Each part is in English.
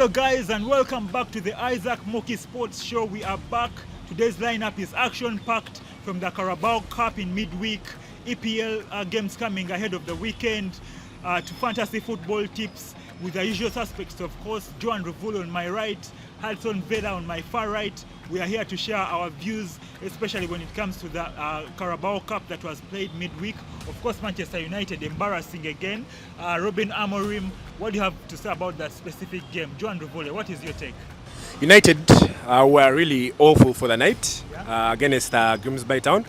Hello guys and welcome back to the Isaac Moki Sports Show. We are back. Today's lineup is action-packed from the Carabao Cup in midweek, EPL games coming ahead of the weekend, to fantasy football tips with the usual suspects, of course. Joan Ruvulu on my right, Hudson Vela on my far right. We are here to share our views, especially when it comes to the Carabao Cup that was played midweek. Of course, Manchester United embarrassing again. Robin Amorim, what do you have to say about that specific game? Joan Ruvulu, what is your take? United were really awful for the night against Grimsby Town.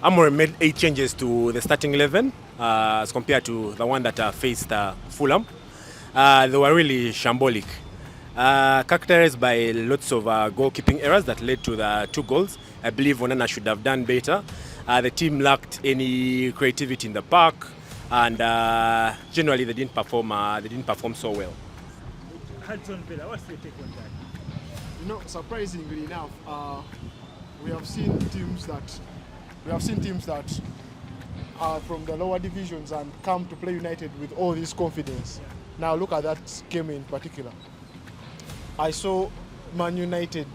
Amorim made 8 changes to the starting 11 as compared to the one that faced Fulham. They were really shambolic, characterized by lots of goalkeeping errors that led to the 2 goals. I believe Onana should have done better. The team lacked any creativity in the park, and generally they didn't perform so well. Hudson Villa, what's your take on that? You know, surprisingly enough, we have seen teams that are from the lower divisions and come to play United with all this confidence. Yeah. Now look at that game in particular. I saw Man United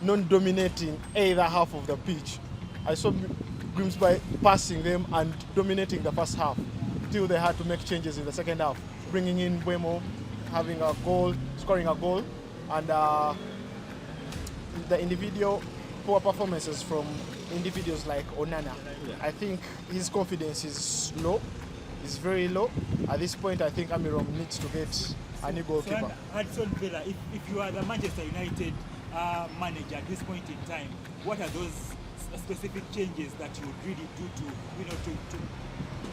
non-dominating either half of the pitch. I saw Grimsby passing them and dominating the first half, till they had to make changes in the second half, bringing in Buemo, having a goal, scoring a goal, and the individual poor performances from individuals like Onana. Yeah. I think his confidence is low. It's very low. At this point, I think Amorim needs to get a new goalkeeper. So, Hudson Villa, if you are the Manchester United manager at this point in time, what are those specific changes that you would really do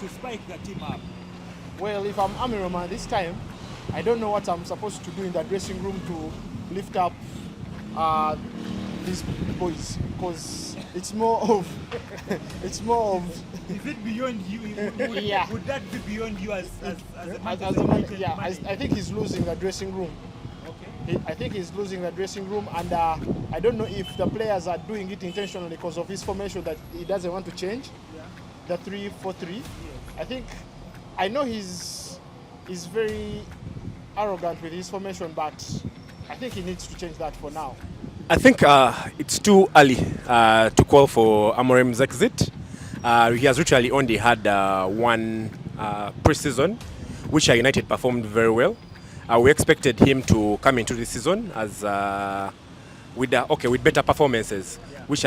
to spike the team up? Well, if I'm Amorim at this time, I don't know what I'm supposed to do in the dressing room to lift up these boys, because it's more of Is it beyond you? Yeah. Would that be beyond you as a Manchester as a United yeah, manager? I think he's losing the dressing room. Okay. I think he's losing the dressing room, and I don't know if the players are doing it intentionally because of his formation that he doesn't want to change, Yeah. the 3-4-3. Yes. I know he's very arrogant with his formation, but I think he needs to change that for now. I think it's too early to call for Amorim's exit. He has literally only had one pre-season, which United performed very well. We expected him to come into the season as with better performances, Yeah. which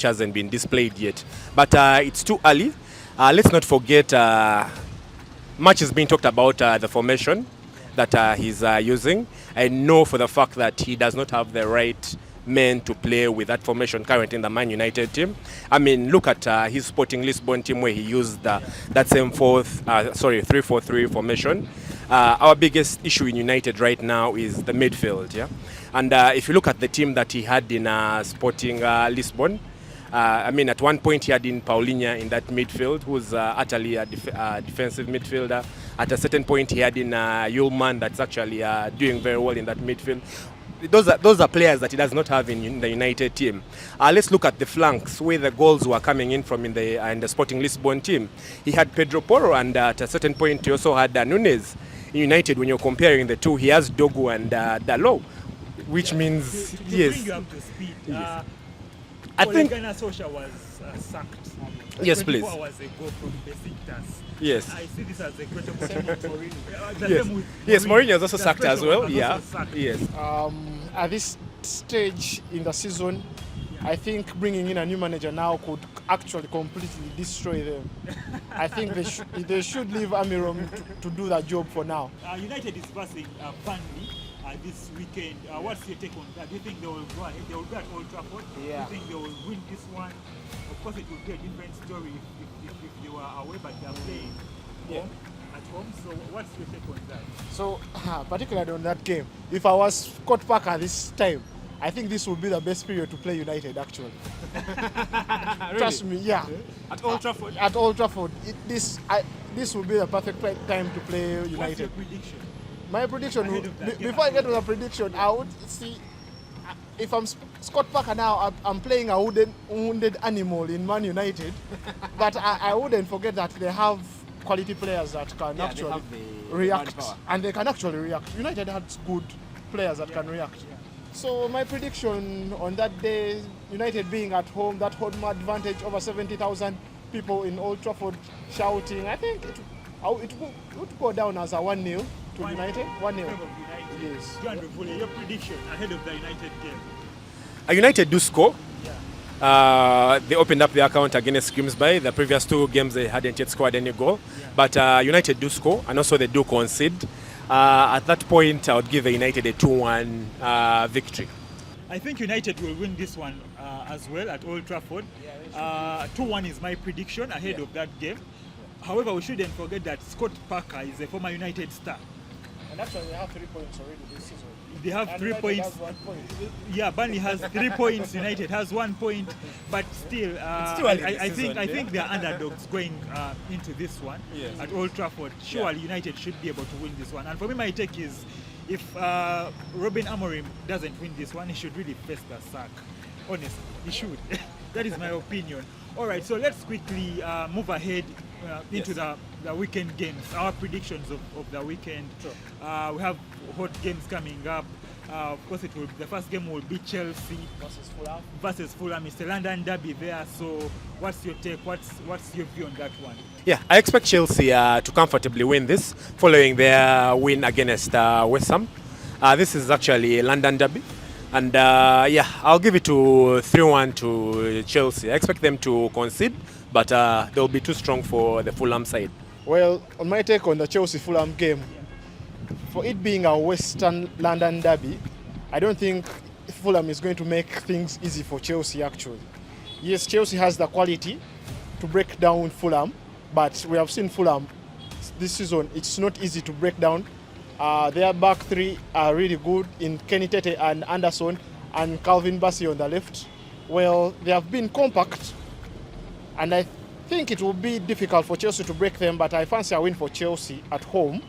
hasn't been displayed yet. But it's too early. Let's not forget, much is being talked about the formation that he's using. I know for the fact that he does not have the right men to play with that formation currently in the Man United team. I mean, look at his Sporting Lisbon team where he used that same 3-4-3 formation. Our biggest issue in United right now is the midfield, yeah. And if you look at the team that he had in Sporting Lisbon, I mean, at one point he had in Paulinho in that midfield, who's utterly a defensive midfielder. At a certain point he had in Yulman, that's actually doing very well in that midfield. Those are players that he does not have in the United team. Let's look at the flanks where the goals were coming in from in the Sporting Lisbon team. He had Pedro Porro, and at a certain point he also had Nunes. In United, when you're comparing the two, he has Dogu and Dalot, which means To yes. bring you up to speed, Yes. I think Ghana Social was sacked. Yes, 24 please. hours ago from Besiktas. Yes. I see this as a great opportunity. Yes. Yes, Mourinho is also The sacked as pressure well. was Yeah. also sacked. Yes. At this stage in the season, I think bringing in a new manager now could actually completely destroy them. I think they should leave Amorim to do that job for now. United is passing Burnley this weekend. What's your take on that? Do you think they will go ahead? They will go at Old Trafford? Yeah. Do you think they will win this one? Of course, it would be a different story if they were away, but they're playing at home. So what's your take on that? So, particularly on that game, if I was Scott Parker this time, I think this would be the best period to play United, actually. Trust me, yeah. At Old Trafford. At Old Trafford, this would be the perfect time to play United. What's your prediction? My prediction, Ahead of that game, before I get to the prediction, I would see, if I'm Scott Parker now, I'm playing a wounded animal in Man United, but I wouldn't forget that they have quality players that can actually react, and they can actually react. United had good players that can react. So my prediction on that day, United being at home, that home advantage over 70,000 people in Old Trafford shouting, I think it would go down as a 1-0 to United. 1-0. Yes. Your prediction ahead of the United game? United do score. They opened up the account against Grimsby. The previous 2 games they hadn't yet scored any goal. But United do score, and also they do concede. At that point, I would give United a 2-1 victory. I think United will win this one as well at Old Trafford. 2-1 is my prediction ahead of that game. However, we shouldn't forget that Scott Parker is a former United star. And actually, they have 3 points already this season. They have And 3 United points. has 1 point. Yeah, Burnley has 3 points. United has 1 point, but still, still early I this think season, think they are underdogs going into this one at Old Trafford. Surely United should be able to win this one. And for me, my take is, if Robin Amorim doesn't win this one, he should really face the sack. Honestly, he should. That is my opinion. All right, so let's quickly move ahead into the weekend games. Our predictions of the weekend. Sure. We have hot games coming up. Of course, the first game will be Chelsea versus Fulham. It's a London derby there. So, what's your take? What's your view on that one? Yeah, I expect Chelsea to comfortably win this, following their win against West Ham. This is actually a London derby. And I'll give it to 3-1 to Chelsea. I expect them to concede, but they'll be too strong for the Fulham side. Well, on my take on the Chelsea-Fulham game, for it being a Western London derby, I don't think Fulham is going to make things easy for Chelsea, actually. Yes, Chelsea has the quality to break down Fulham, but we have seen Fulham this season, it's not easy to break down. Their back 3 are really good in Kenny Tete and Anderson and Calvin Bassey on the left. Well, they have been compact, and I think it will be difficult for Chelsea to break them, but I fancy a win for Chelsea at home.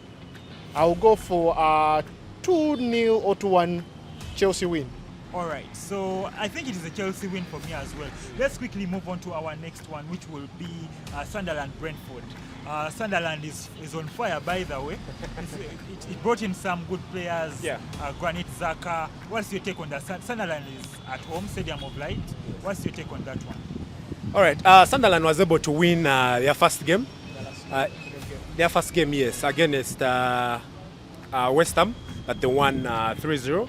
I'll go for a 2-0 or 2-1 Chelsea win. All right, so I think it is a Chelsea win for me as well. Let's quickly move on to our next one, which will be Sunderland-Brentford. Sunderland is on fire, by the way. It brought in some good players. Granit Xhaka. What's your take on that? Sunderland is at home, Stadium of Light. What's your take on that one? All right, Sunderland was able to win their first game. Yes, against West Ham, that they won 3-0.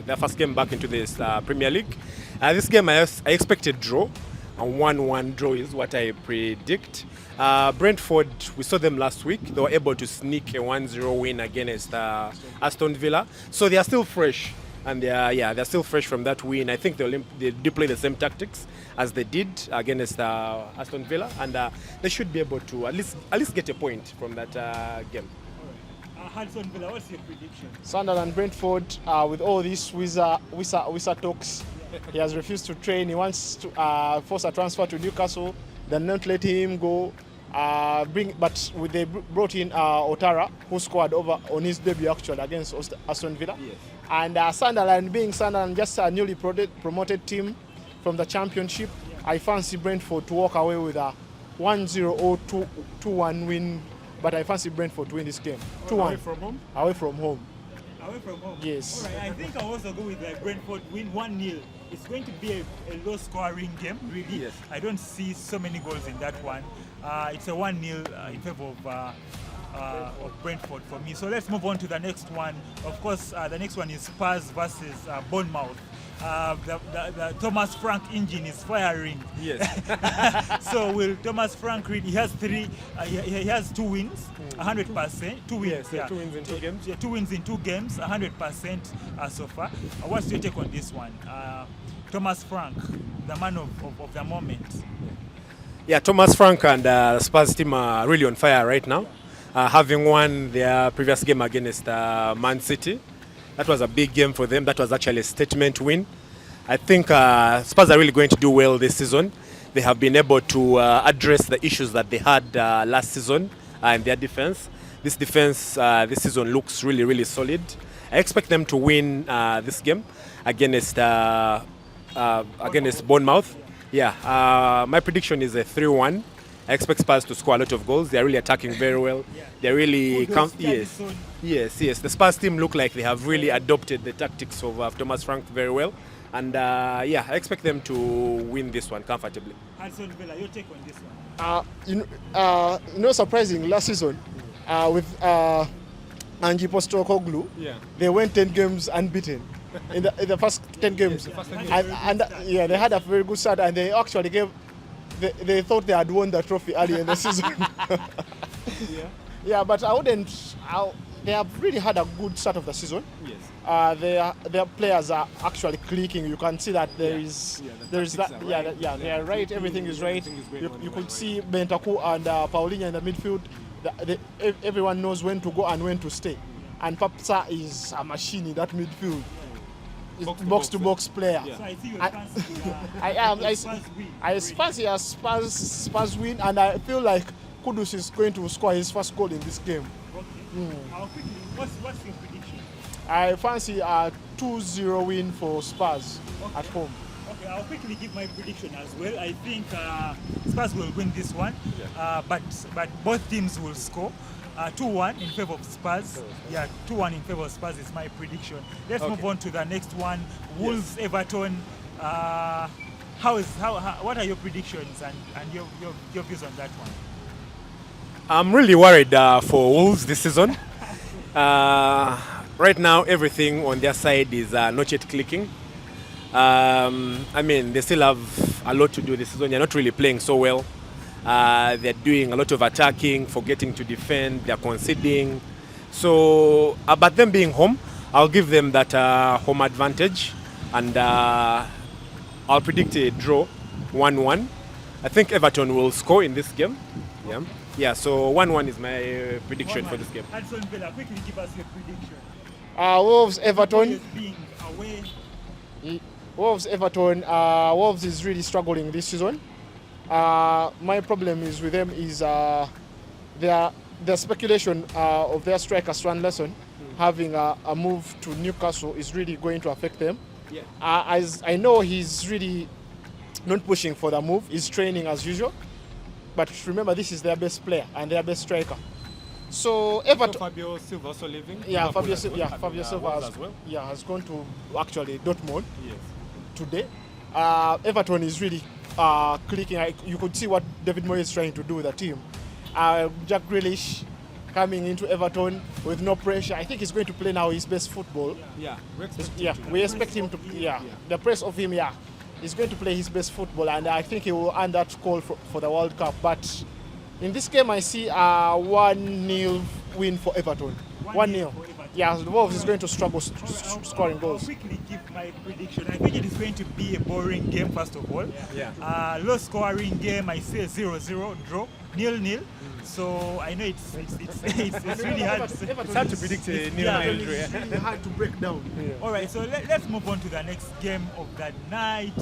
Their first game back into this Premier League. This game I expected draw. A 1-1 draw is what I predict. Brentford, we saw them last week. They were able to sneak a 1-0 win against Aston Villa. So they are still fresh. And they're still fresh from that win. I think they do play the same tactics as they did against Aston Villa. And they should be able to at least get a point from that game. Aston Villa, what's your prediction? Sunderland, Brentford, with all these Wisa talks, he has refused to train. He wants to force a transfer to Newcastle, then not let him go. They brought in Otara, who scored over on his debut actually against Aston Villa. Yes. And Sunderland, being Sunderland, just a newly promoted team from the Championship, I fancy Brentford to walk away with a 1-0 or 2-1 win. But I fancy Brentford to win this game. 2-1. Away from home? Away from home. Away from home? Yes. All right, I think I'll also go with Brentford win 1-0. It's going to be a low-scoring game, really. Yes. I don't see so many goals in that one. It's a 1-0 in favor of Brentford for me. So let's move on to the next one. Of course, the next one is Spurs versus Bournemouth. The Thomas Frank engine is firing. Yes. So will Thomas Frank really? He has 2 wins, 100%. 2 wins. Yes, 2 wins in 2 games. Yeah, 2 wins in 2 games, 100% so far. What's your take on this one? Thomas Frank, the man of the moment. Yeah, Thomas Frank and the Spurs team are really on fire right now. Having won their previous game against Man City. That was a big game for them. That was actually a statement win. I think Spurs are really going to do well this season. They have been able to address the issues that they had last season in their defense. This defense this season looks really, really solid. I expect them to win this game against Bournemouth. Yeah, my prediction is a 3-1 I expect Spurs to score a lot of goals. They're really attacking very well. Yeah. They're really Yes. yes. The Spurs team look like they have really adopted the tactics of Thomas Frank very well. And I expect them to win this one comfortably. Hudson Villa, your take on this one? Surprising, last season with Ange Postecoglou, they went 10 games unbeaten in the first 10 games. And they had a very good start, and they actually they thought they had won the trophy early in the season. But they have really had a good start of the season. Yes. Their players are actually clicking. You can see that they are right. Everything is right. You could see Bentancur and Paulinho in the midfield. Everyone knows when to go and when to stay. And Papsa is a machine in that midfield. Box-to-box player. So I see you I fancy a Spurs win, and I feel like Kudus is going to score his first goal in this game. Okay. What's your prediction? I fancy a 2-0 win for Spurs at home. Okay, I'll quickly give my prediction as well. I think Spurs will win this one, but both teams will score. 2-1 in favor of Spurs. 2-1 in favor of Spurs is my prediction. Let's move on to the next one. Wolves, Everton. What are your predictions and your views on that one? I'm really worried for Wolves this season. Right now, everything on their side is not yet clicking. They still have a lot to do this season. They're not really playing so well. They're doing a lot of attacking, forgetting to defend. They're conceding. So, but them being home, I'll give them that home advantage, and I'll predict a draw, 1-1. I think Everton will score in this game. So 1-1 is my prediction for this game. Hudson Villa, quickly give us your prediction. Wolves, Everton. Being away. Wolves, Everton. Wolves is really struggling this season. My problem is with them is the speculation of their striker Swan Lesson having a move to Newcastle is really going to affect them. As I know, he's really not pushing for the move. He's training as usual. But remember, this is their best player and their best striker. So Everton. Fabio Silva also leaving. Fabio Silva has gone to actually Dortmund today. Everton is really clicking. You could see what David Moyes is trying to do with the team. Jack Grealish coming into Everton with no pressure. I think he's going to play now his best football. We expect him to. The press of him. He's going to play his best football, and I think he will earn that call for the World Cup. But in this game, I see a 1-0 win for Everton. 1-0. The Wolves is going to struggle scoring goals. I'll quickly give my prediction. I think it is going to be a boring game, first of all. Low scoring game. I say a 0-0 draw, 0-0. So I know it's really hard. It's hard to predict a 0-0 draw. It's really hard to break down. All right, so let's move on to the next game of the night.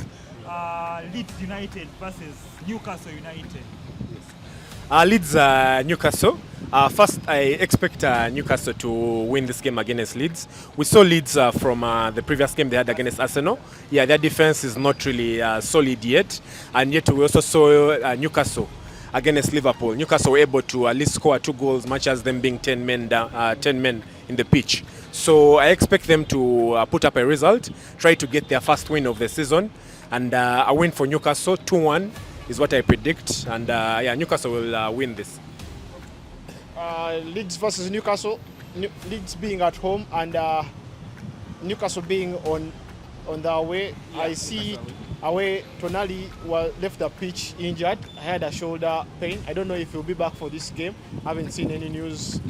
Leeds United versus Newcastle United. Leeds, Newcastle. First, I expect Newcastle to win this game against Leeds. We saw Leeds from the previous game they had against Arsenal. Their defense is not really solid yet. And yet we also saw Newcastle against Liverpool. Newcastle were able to at least score 2 goals, much as them being 10 men in the pitch. So I expect them to put up a result, try to get their first win of the season. And a win for Newcastle, 2-1 is what I predict. And Newcastle will win this. Leeds versus Newcastle. Leeds being at home and Newcastle being on the away. I see away Tonali left the pitch injured. I had a shoulder pain. I don't know if he'll be back for this game. I haven't seen any news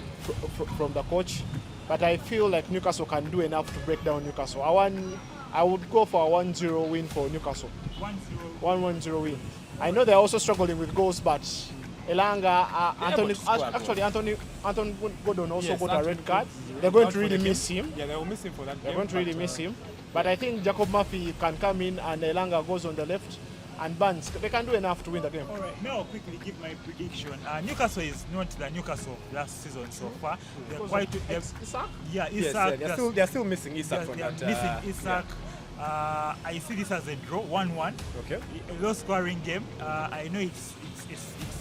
from the coach. But I feel like Newcastle can do enough to break down Newcastle. I would go for a 1-0 win for Newcastle. 1-0 win. I know they're also struggling with goals, but Elanga, Anthony Gordon also got a red card. They're going to really miss him. They will miss him for that. They're going to really miss him. But I think Jacob Murphy can come in and Elanga goes on the left. And Barnes, they can do enough to win the game. All right, now I'll quickly give my prediction. Newcastle is not the Newcastle of last season so far. They're quite. Isak? Isak. They're still missing Isak from that. Missing Isak. I see this as a draw, 1-1. Okay. A low scoring game. I know it's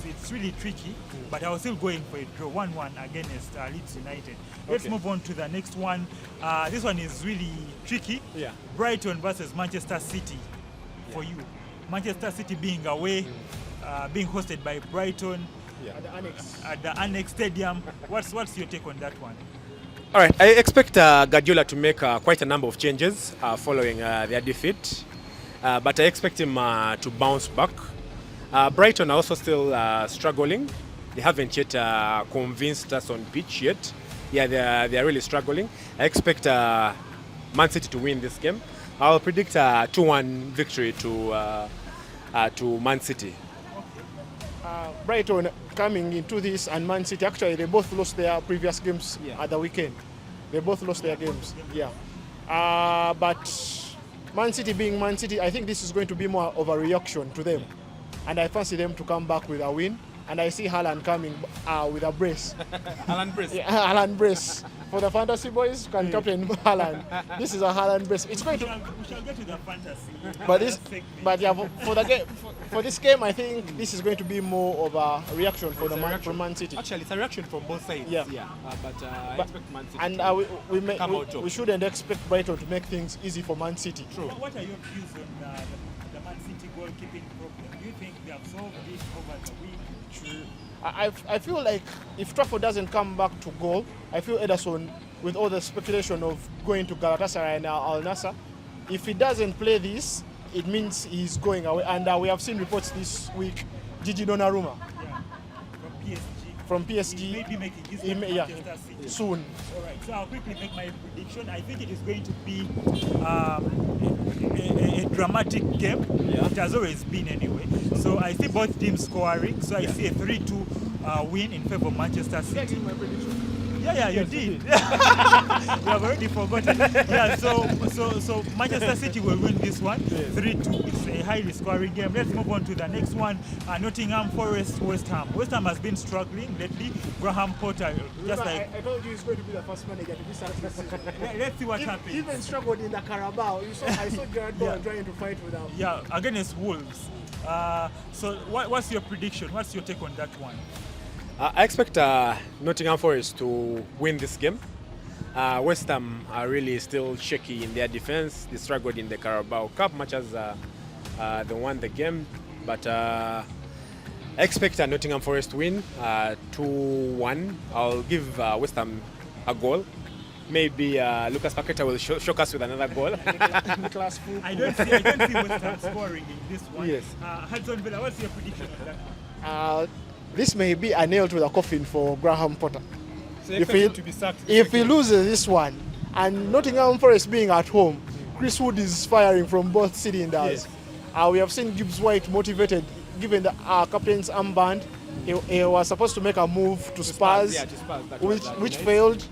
it's really tricky, but I was still going for a draw 1-1 against Leeds United. Let's move on to the next one. This one is really tricky. Yeah. Brighton versus Manchester City for you. Manchester City being away, being hosted by Brighton at the Annex Stadium. What's your take on that one? All right, I expect Guardiola to make quite a number of changes following their defeat, but I expect him to bounce back. Brighton are also still struggling. They haven't yet convinced us on pitch yet. Yeah, they're really struggling. I expect Man City to win this game. I'll predict a 2-1 victory to Man City. Brighton coming into this and Man City, actually they both lost their previous games at the weekend. They both lost their games, but Man City being Man City, I think this is going to be more of a reaction to them. And I fancy them to come back with a win. And I see Haaland coming with a brace. Haaland brace? Yeah, Haaland brace. For the fantasy boys, can captain Haaland. This is a Haaland brace. It's going to. We shall get to the fantasy. But yeah, for the game, for this game, I think this is going to be more of a reaction for from Man City. Actually, it's a reaction from both sides. Yeah. But I expect Man City and to we shouldn't expect Brighton to make things easy for Man City. True. What are your views on the Man City goalkeeping problem? Do you think they have solved it over the week? I feel like if Trafford doesn't come back to goal, I feel Ederson, with all the speculation of going to Galatasaray and Al Nassr, if he doesn't play this, it means he's going away. And we have seen reports this week, Gigi Donnarumma from PSG. He may be making his Manchester City soon. All right, so I'll quickly make my prediction. I think it is going to be a dramatic game. It has always been anyway. So I see both teams scoring. So I see a 3-2 win in favor of Manchester City. My prediction. Yeah, you did. You have already forgotten. Yeah, so Manchester City will win this one, 3-2. It's a highly scoring game. Let's move on to the next one. Nottingham Forest, West Ham. West Ham has been struggling lately. Graham Potter, just like I told you he's going to be the first manager to be successful. let's see what happens. Even struggled in the Carabao. I saw Gerard Ball trying to fight with them. Yeah, against Wolves. So what's your prediction? What's your take on that one? I expect Nottingham Forest to win this game. West Ham are really still shaky in their defense. They struggled in the Carabao Cup much as they won the game. But I expect Nottingham Forest win 2-1. I'll give West Ham a goal. Maybe Lucas Paqueta will shock us with another goal. I don't see West Ham scoring in this one. Yes. Hudson Villa, what's your prediction on that one? This may be a nail to the coffin for Graham Potter. So if he loses this one, and Nottingham Forest being at home, Chris Wood is firing from both cylinders. We have seen Gibbs White motivated, given the captain's armband. He was supposed to make a move to Spurs, which failed.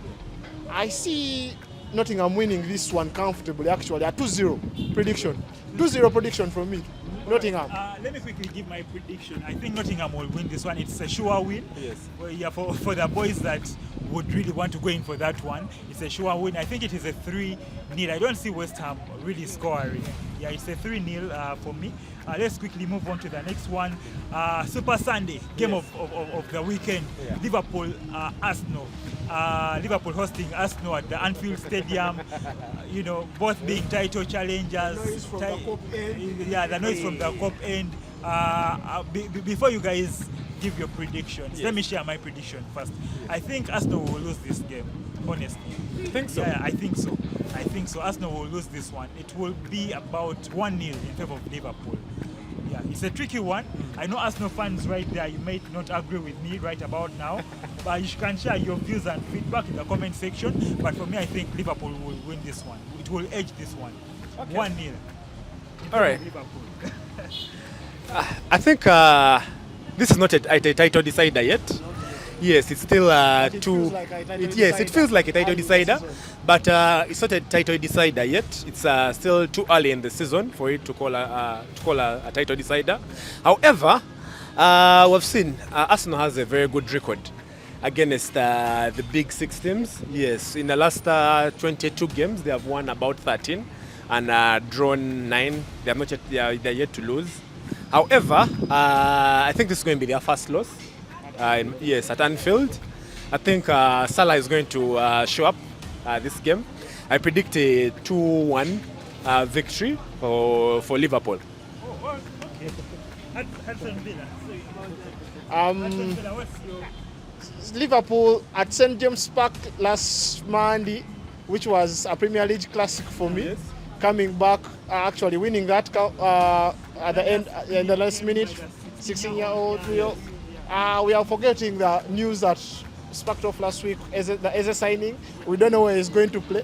I see Nottingham winning this one comfortably, actually, a 2-0 prediction. 2-0 prediction from me. Nottingham. Let me quickly give my prediction. I think Nottingham will win this one. It's a sure win. Yes. Well, yeah, for the boys that would really want to go in for that one, it's a sure win. I think it is a 3-0. I don't see West Ham really scoring. Yeah, it's a 3-0 for me. Let's quickly move on to the next one. Super Sunday, game of the weekend. Yeah. Liverpool, Arsenal. Liverpool hosting Arsenal at the Anfield Stadium. Both being title challengers. The noise from the Cop end. Yeah, the noise from the Cop end. Before you guys give your predictions, let me share my prediction first. I think Arsenal will lose this game, honestly. You think so? Yeah, I think so. Arsenal will lose this one. It will be about 1-0 in favor of Liverpool. Yeah, it's a tricky one. I know Arsenal fans right there, you might not agree with me right about now, but you can share your views and feedback in the comment section. But for me, I think Liverpool will win this one. It will edge this one. Okay. 1-0. All right. Liverpool. I think this is not a title decider yet. Yes, it's still It feels like a title it decider. feels like a title Early in the decider, season. but it's not a title decider yet. It's still too early in the season for it to call a title decider. However, we've seen Arsenal has a very good record against the big six teams. Yes, in the last 22 games, they have won about 13 and drawn 9. They have not yet, they're yet to lose. However, I think this is going to be their first loss. Yes, at Anfield. I think Salah is going to show up this game. I predict a 2-1 victory for Liverpool. Oh, okay. Hudson Villa. Um, Villa, what's your... Liverpool at St James Park last Monday, which was a Premier League classic for me. Yes. Coming back, actually winning that at the end, in the last minute, 16-year-old Rio. We are forgetting the news that sparked off last week as the Eze signing. We don't know where he's going to play,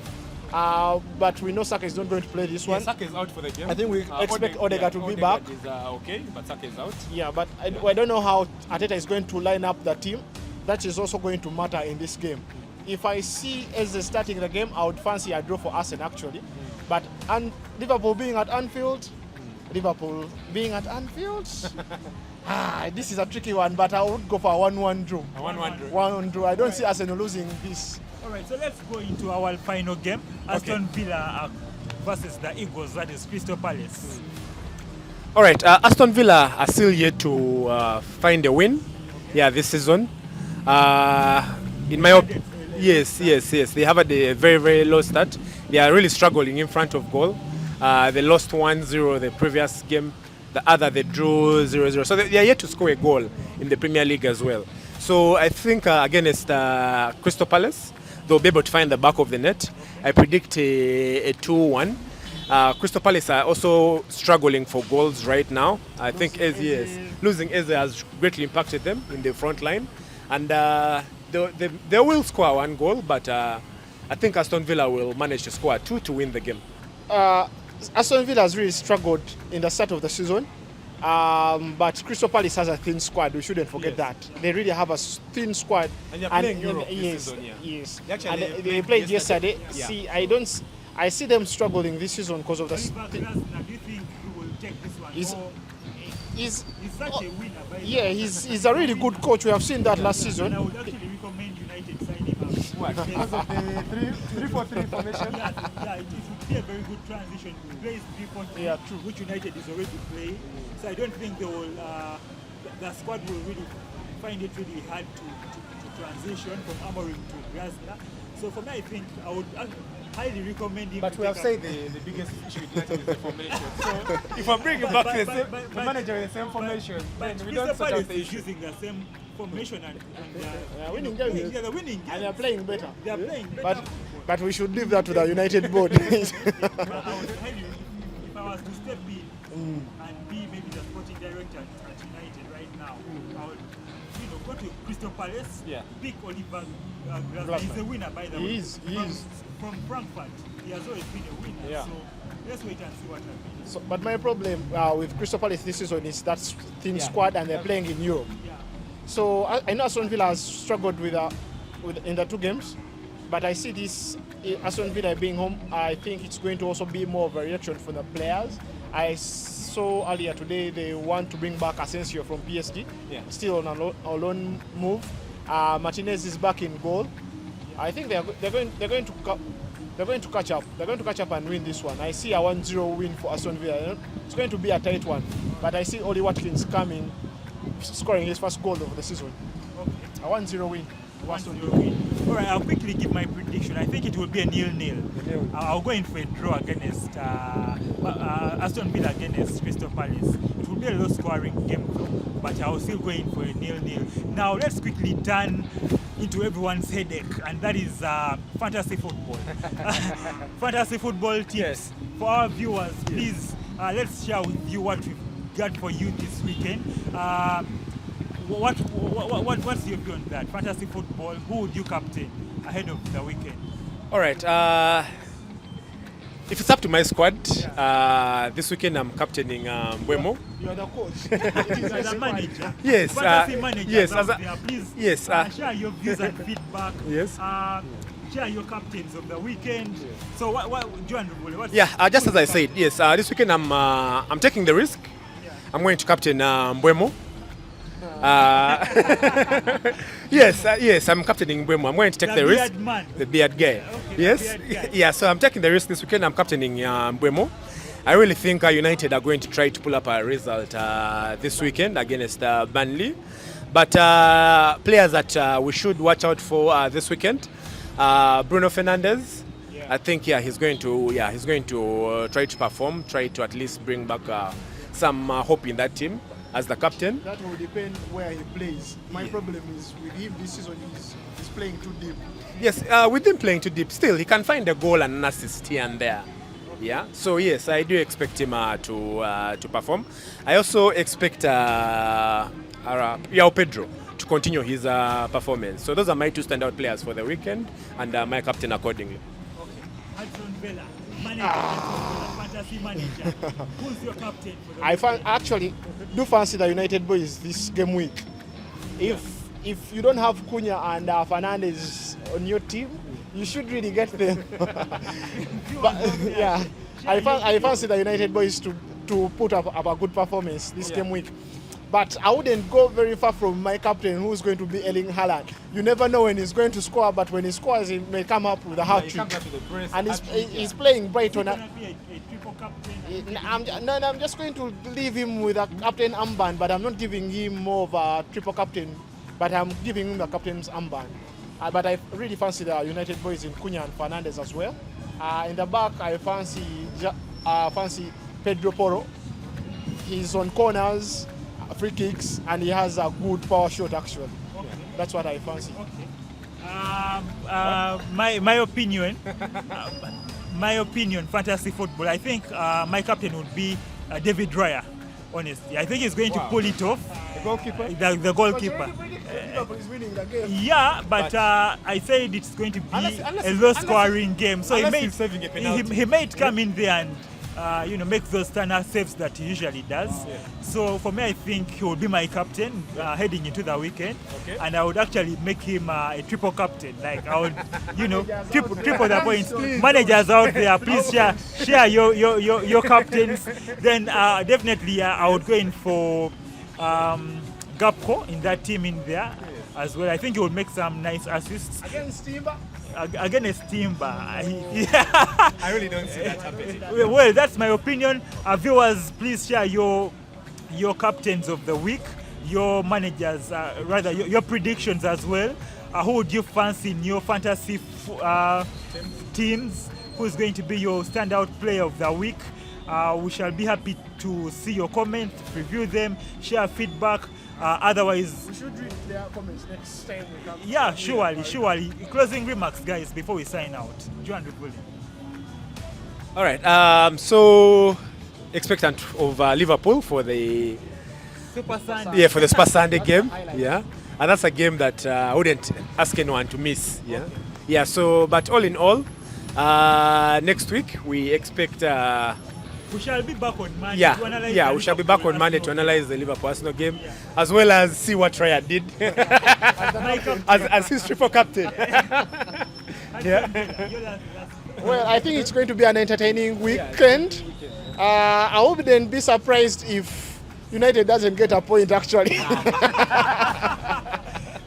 but we know Saka is not going to play this one. Saka is out for the game. I think we expect Odegaard to be back. Is okay, but Saka is out. Yeah, but I don't know how Arteta is going to line up the team. That is also going to matter in this game. If I see Eze starting the game, I would fancy a draw for Arsenal actually. But Liverpool being at Anfield, this is a tricky one, but I would go for a 1-1 draw. A 1-1 draw. 1-1 draw. I don't see Arsenal losing this. All right, so let's go into our final game. Aston Villa versus the Eagles, that is Crystal Palace. All right, Aston Villa are still yet to find a win. Yeah, this season. In my opinion, yes. They have a very, very low start. They are really struggling in front of goal. They lost 1-0 the previous game. The other they drew 0-0. So they are yet to score a goal in the Premier League as well. So I think against Crystal Palace, they'll be able to find the back of the net. I predict a 2-1. Crystal Palace are also struggling for goals right now. I think losing Eze has greatly impacted them in the front line. And they will score one goal, but I think Aston Villa will manage to score 2 to win the game. Aston Villa has really struggled in the start of the season, but Crystal Palace has a thin squad. We shouldn't forget that. They really have a thin squad. And they're playing Europe this season, Yes. Actually, They played yesterday. Yeah. See, I see them struggling this season because of the. Do you think he will take this one? He's such a winner. By the yeah, way. he's a really good coach. We have seen that last season. And I would actually recommend United sign him up. What? Because of the 3-4-3 formation? Yeah, it would be a very good transition. He plays 3-4-3, Yeah, true. which United is already playing. So I don't think they will. The squad will really find it really hard to transition from Amorim to Grasner. So for me, I think I would highly recommend him. But to we have take said the biggest issue with United is the formation. So if I bring back the manager with the same formation, but then we Crystal don't sort out Palace the is issue. using the same formation and winning games. Yeah, they're winning games. And they're playing better. They are playing better. But we should leave that to the United board. But I would highly, if I was to step in and be maybe the sporting director at United right now, I would go to Crystal Palace, pick Oliver Glasner. He's a winner, by the way. He is. From Frankfurt, he has always been a winner. Yeah. So let's wait and see what happens. So, but my problem with Crystal Palace this season is that thin squad and they're playing in Europe. Yeah. So I know Aston Villa has struggled with in the 2 games, but I see this Aston Villa being home. I think it's going to also be more of a reaction from the players. I saw earlier today they want to bring back Asensio from PSG, still on a loan move. Martinez is back in goal. I think they're going to catch up. They're going to catch up and win this one. I see a 1-0 win for Aston Villa. It's going to be a tight one, but I see Oli Watkins coming, scoring his first goal of the season. Okay. A 1-0 win. 1-0 win. All right, I'll quickly give my prediction. I think it will be a 0-0. I'll go in for a draw against Aston Villa against Crystal Palace. It will be a low-scoring game, though, but I'll still go in for a 0-0. Now, let's quickly turn into everyone's headache, and that is fantasy football. Fantasy football tips. Yes. For our viewers, please, let's share with you what we've got for you this weekend. What's your view on that? Fantasy football, who would you captain ahead of the weekend? All right. If it's up to my squad, this weekend I'm captaining Mbeumo. You're the coach. As a manager. Yes. Fantasy manager. Yes. Please. Yes. Share your views and feedback. Yes. Share your captains of the weekend. So what Joan, what's just as I said, yes. This weekend I'm taking the risk. I'm going to captain Mbeumo. Yes, I'm captaining Mbeumo. I'm going to take the risk. Beard man. The beard guy. Okay, Yes. beard guy. Yeah, so I'm taking the risk this weekend. I'm captaining Mbeumo. I really think United are going to try to pull up a result this weekend against Burnley. But players that we should watch out for this weekend, Bruno Fernandes. I think he's going to try to perform, try to at least bring back some hope in that team as the captain. That will depend where he plays. My problem is with him this season he's playing too deep. Yes, with him playing too deep, still he can find a goal and an assist here and there. Yeah, so yes, I do expect him to perform. I also expect Pedro to continue his performance. So those are my two standout players for the weekend, and my captain accordingly. Hudson Villa, fantasy manager. Who's your captain for the I actually do fancy the United boys this game week. If you don't have Cunha and Fernandes on your team, you should really get them. But yeah, I fancy the United boys to put up a good performance this game week. But I wouldn't go very far from my captain, who's going to be Erling Haaland. You never know when he's going to score, but when he scores, he may come up with a hat-trick. And he's playing Brighton. I'm just going to leave him with a captain armband, but I'm not giving him more of a triple captain, but I'm giving him the captain's armband. But I really fancy the United boys in Cunha and Fernandes as well. In the back, I fancy Pedro Porro. He's on corners, free kicks, and he has a good power shot actually. Okay. That's what I fancy. Okay. My opinion, fantasy football. I think my captain would be David Raya. Honestly, I think he's going to pull it off. The goalkeeper. The goalkeeper. Liverpool is winning the game. Yeah, but I said it's going to be a low-scoring game. So he might come in there and make those standard saves that he usually does. Yeah. So for me, I think he will be my captain heading into the weekend, and I would actually make him a triple captain. Like I would, triple the points. Managers out there, please share your captains. Then definitely I would go in for Gapco in that team in there as well. I think he would make some nice assists. Against Timber. I really don't see that happening. Well, that's my opinion. Viewers, please share your captains of the week, your managers, your predictions as well. Who would you fancy in your fantasy teams? Who's going to be your standout player of the week? We shall be happy to see your comments, review them, share feedback. Otherwise, we should read their comments next time we come. Yeah, surely. Closing remarks, guys, before we sign out. Joan Rivoli. All right. So expectant of Liverpool for the Super Sunday. Yeah, for the Super Sunday game. Yeah, and that's a game that I wouldn't ask anyone to miss. Yeah, okay. Yeah. So, but all in all, next week we expect. We shall be back on Monday to analyze we shall be back on Monday to analyze the Liverpool Arsenal game, as well as see what Raya did as his triple captain. Well, I think it's going to be an entertaining weekend. I wouldn't be surprised if United doesn't get a point actually.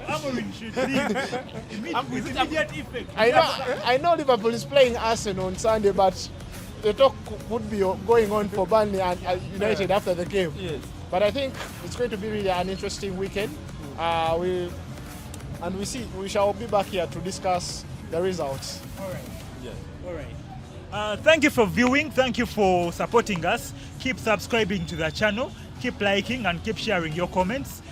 Amorim should leave with immediate effect. I know Liverpool is playing Arsenal on Sunday, but the talk would be going on for Burnley and United after the game. Yes. But I think it's going to be really an interesting weekend. We shall be back here to discuss the results. All right. Yeah. All right. Thank you for viewing. Thank you for supporting us. Keep subscribing to the channel. Keep liking and keep sharing your comments.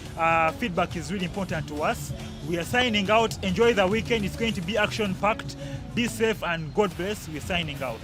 Feedback is really important to us. We are signing out. Enjoy the weekend. It's going to be action-packed. Be safe and God bless. We're signing out.